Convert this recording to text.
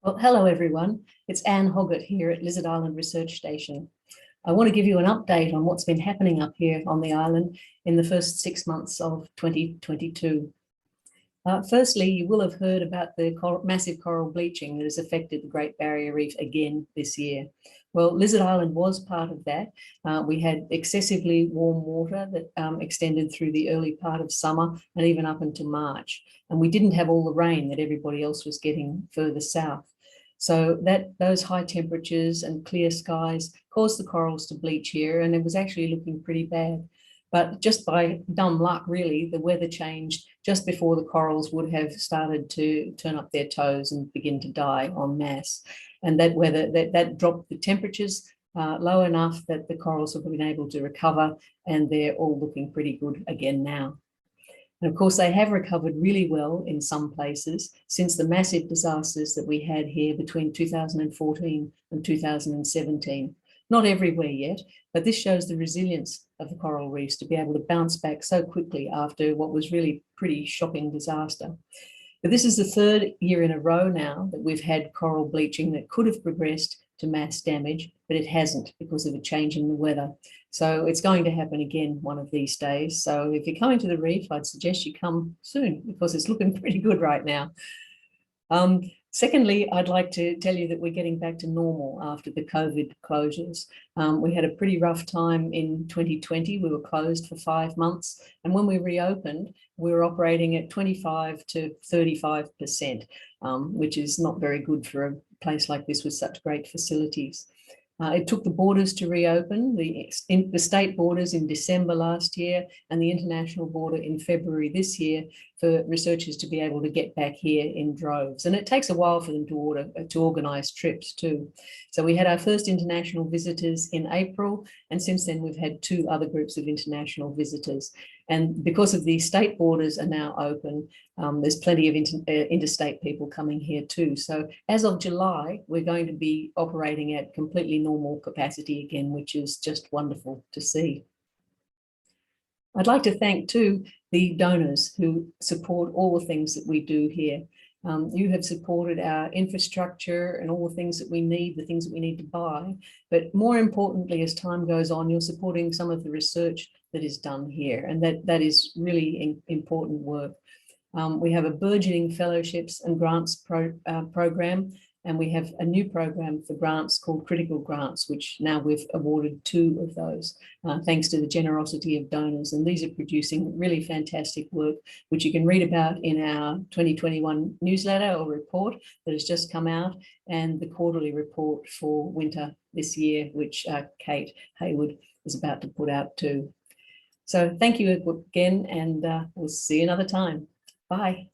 Well, hello everyone. It's Anne Hoggett here at Lizard Island Research Station. I want to give you an update on what's been happening up here on the island in the first 6 months of 2022. Firstly, you will have heard about the massive coral bleaching that has affected the Great Barrier Reef again this year. Well, Lizard Island was part of that. We had excessively warm water that extended through the early part of summer and even up into March. And we didn't have all the rain that everybody else was getting further south. So those high temperatures and clear skies caused the corals to bleach here, and it was actually looking pretty bad. But just by dumb luck, really, the weather changed just before the corals would have started to turn up their toes and begin to die en masse. And that weather, that dropped the temperatures low enough that the corals have been able to recover, and they're all looking pretty good again now. And of course, they have recovered really well in some places since the massive disasters that we had here between 2014 and 2017. Not everywhere yet, but this shows the resilience of the coral reefs to be able to bounce back so quickly after what was really pretty shocking disaster. But this is the third year in a row now that we've had coral bleaching that could have progressed to mass damage, but it hasn't because of a change in the weather. So it's going to happen again one of these days. So if you're coming to the reef, I'd suggest you come soon because it's looking pretty good right now. Secondly, I'd like to tell you that we're getting back to normal after the COVID closures. We had a pretty rough time in 2020. We were closed for 5 months. And when we reopened, we were operating at 25 to 35%, which is not very good for a place like this with such great facilities. It took the borders to reopen, the state borders in December last year and the international border in February this year for researchers to be able to get back here in droves. And it takes a while for them to organise trips too. So we had our first international visitors in April, and since then we've had 2 other groups of international visitors. And because of the state borders are now open, there's plenty of interstate people coming here too. So as of July, we're going to be operating at completely normal capacity again, which is just wonderful to see. I'd like to thank too the donors who support all the things that we do here. You have supported our infrastructure and all the things that we need, the things that we need to buy. But more importantly, as time goes on, you're supporting some of the research that is done here. And that is really important work. We have a burgeoning fellowships and grants program, and we have a new program for grants called Critical Grants, which now we've awarded 2 of those, thanks to the generosity of donors. And these are producing really fantastic work, which you can read about in our 2021 newsletter or report that has just come out, and the quarterly report for winter this year, which Kate Haywood is about to put out too. So thank you again, and we'll see you another time. Bye.